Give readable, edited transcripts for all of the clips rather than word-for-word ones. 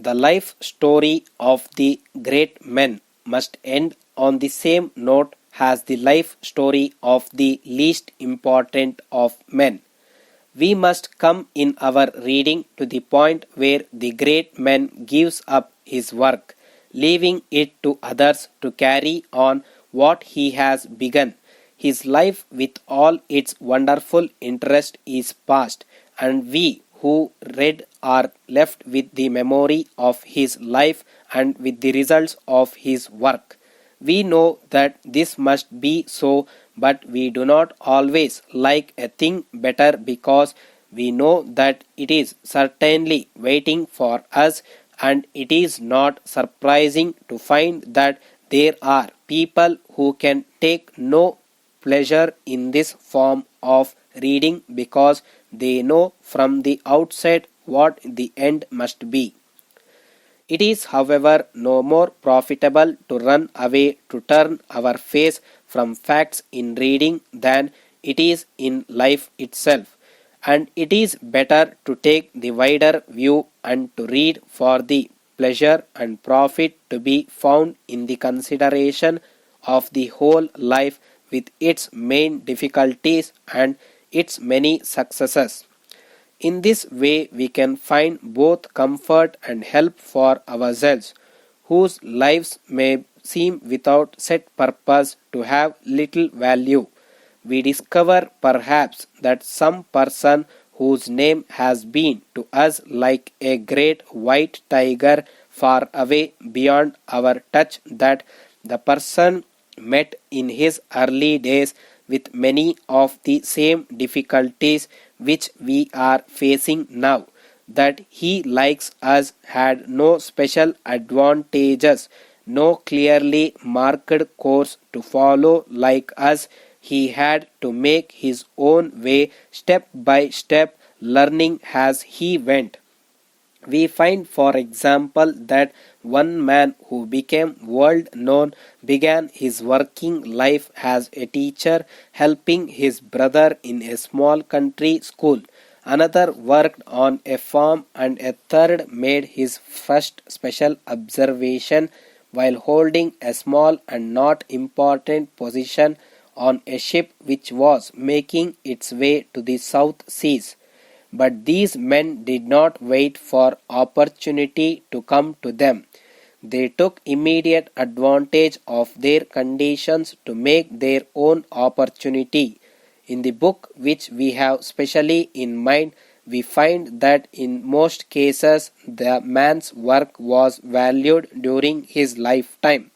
the life story of the great men must end on the same note as the life story of the least important of men. We must come in our reading to the point where the great man gives up his work, leaving it to others to carry on what he has begun. His life with all its wonderful interest is past, and we who read are left with the memory of his life and with the results of his work. We know that this must be so, but we do not always like a thing better because we know that it is certainly waiting for us, and it is not surprising to find that there are people who can take no pleasure in this form of reading because they know from the outset what the end must be. It is, however, no more profitable to run away to turn our face from facts in reading than it is in life itself, and it is better to take the wider view and to read for the pleasure and profit to be found in the consideration of the whole life with its main difficulties and its many successes. In this way we can find both comfort and help for ourselves, whose lives may seem without set purpose to have little value. We discover perhaps that some person whose name has been to us like a great white tiger far away beyond our touch, that the person met in his early days with many of the same difficulties which we are facing now, that he likes us had no special advantages, no clearly marked course to follow like us. He had to make his own way step by step, learning as he went. We find, for example, that one man who became world known began his working life as a teacher, helping his brother in a small country school. Another worked on a farm, and a third made his first special observation while holding a small and not important position on a ship which was making its way to the South Seas. But these men did not wait for opportunity to come to them. They took immediate advantage of their conditions to make their own opportunity. In the book which we have specially in mind, we find that in most cases the man's work was valued during his lifetime.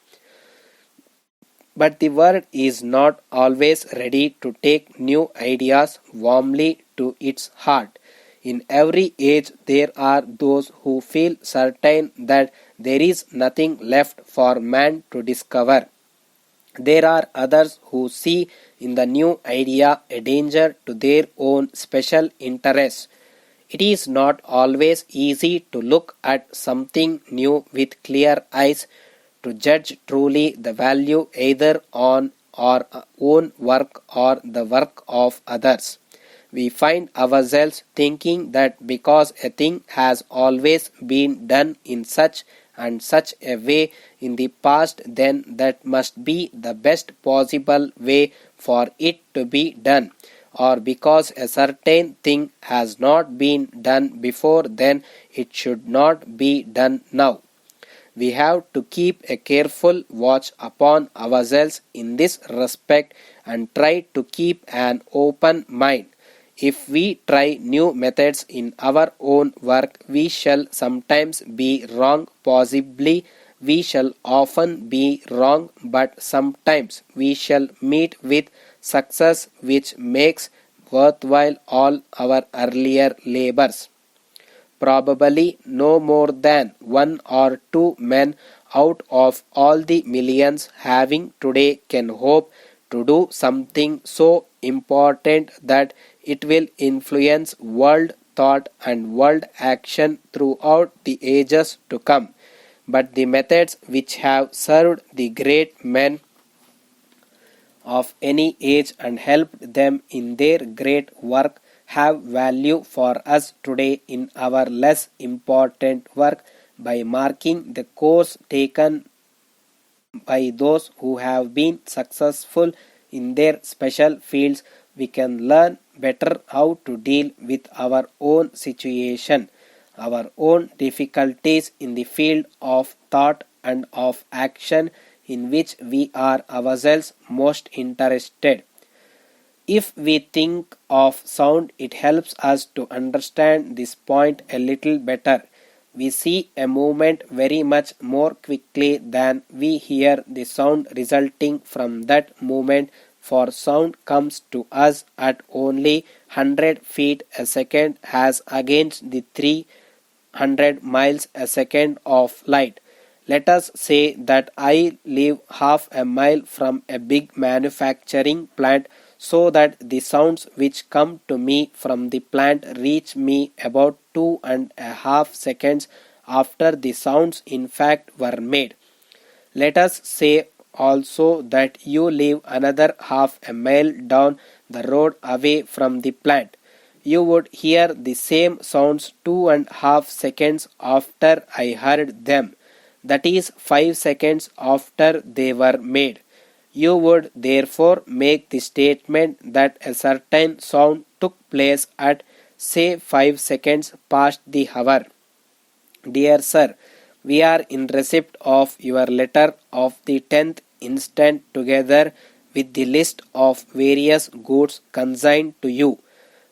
But the world is not always ready to take new ideas warmly to its heart. In every age there are those who feel certain that there is nothing left for man to discover. There are others who see in the new idea a danger to their own special interests. It is not always easy to look at something new with clear eyes, to judge truly the value either on our own work or the work of others. We find ourselves thinking that because a thing has always been done in such and such a way in the past, then that must be the best possible way for it to be done, or because a certain thing has not been done before, then it should not be done now. We have to keep a careful watch upon ourselves in this respect and try to keep an open mind. If we try new methods in our own work, we shall sometimes be wrong. Possibly we shall often be wrong, but sometimes we shall meet with success which makes worthwhile all our earlier labors. Probably no more than one or two men out of all the millions having today can hope to do something so important that it will influence world thought and world action throughout the ages to come. But the methods which have served the great men of any age and helped them in their great work have value for us today in our less important work, By marking the course taken by those who have been successful in their special fields, we can learn better how to deal with our own situation, our own difficulties in the field of thought and of action in which we are ourselves most interested. If we think of sound, it helps us to understand this point a little better. We see a movement very much more quickly than we hear the sound resulting from that movement, for sound comes to us at only 100 feet a second as against the 300 miles a second of light. Let us say that I live half a mile from a big manufacturing plant, so that the sounds which come to me from the plant reach me about 2.5 seconds after the sounds in fact were made. Let us say also that you live another half a mile down the road away from the plant. You would hear the same sounds 2.5 seconds after I heard them, that is 5 seconds after they were made. You would therefore make the statement that a certain sound took place at, say, 5 seconds past the hour. Dear Sir, we are in receipt of your letter of the 10th instant together with the list of various goods consigned to you.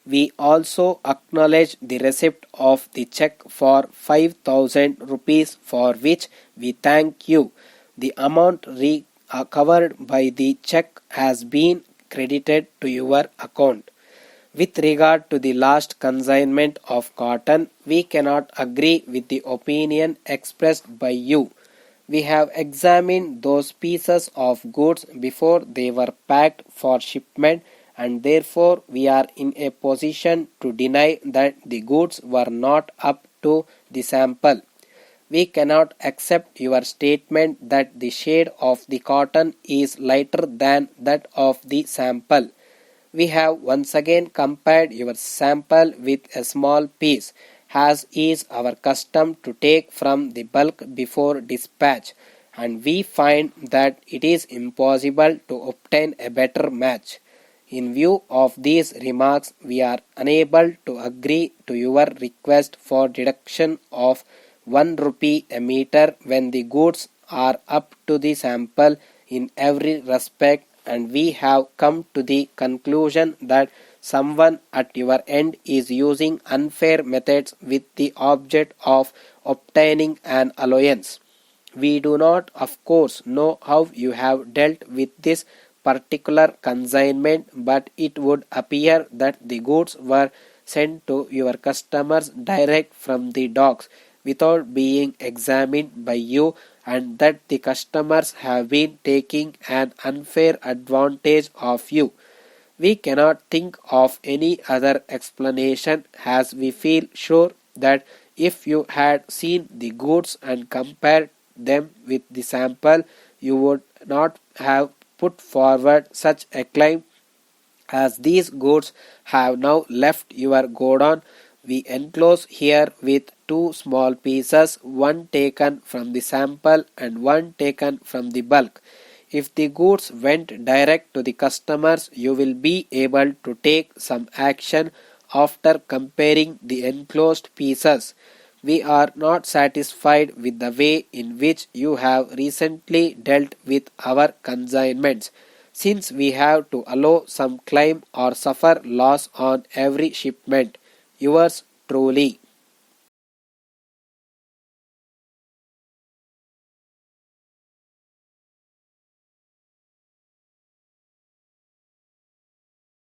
We also acknowledge the receipt of the check for 5,000 rupees, for which we thank you. The amount covered by the check has been credited to your account. With regard to the last consignment of cotton, we cannot agree with the opinion expressed by you. We have examined those pieces of goods before they were packed for shipment, and therefore we are in a position to deny that the goods were not up to the sample. We cannot accept your statement that the shade of the cotton is lighter than that of the sample. We have once again compared your sample with a small piece, as is our custom to take from the bulk before dispatch, and we find that it is impossible to obtain a better match. In view of these remarks, we are unable to agree to your request for deduction of 1 rupee a meter when the goods are up to the sample in every respect, and we have come to the conclusion that someone at your end is using unfair methods with the object of obtaining an allowance. We do not, of course, know how you have dealt with this particular consignment, but it would appear that the goods were sent to your customers direct from the docks without being examined by you, and that the customers have been taking an unfair advantage of you. We cannot think of any other explanation, as we feel sure that if you had seen the goods and compared them with the sample, you would not have put forward such a claim. As these goods have now left your godown, we enclose here with two small pieces, one taken from the sample and one taken from the bulk. If the goods went direct to the customers, you will be able to take some action after comparing the enclosed pieces. We are not satisfied with the way in which you have recently dealt with our consignments, since we have to allow some claim or suffer loss on every shipment. Yours truly.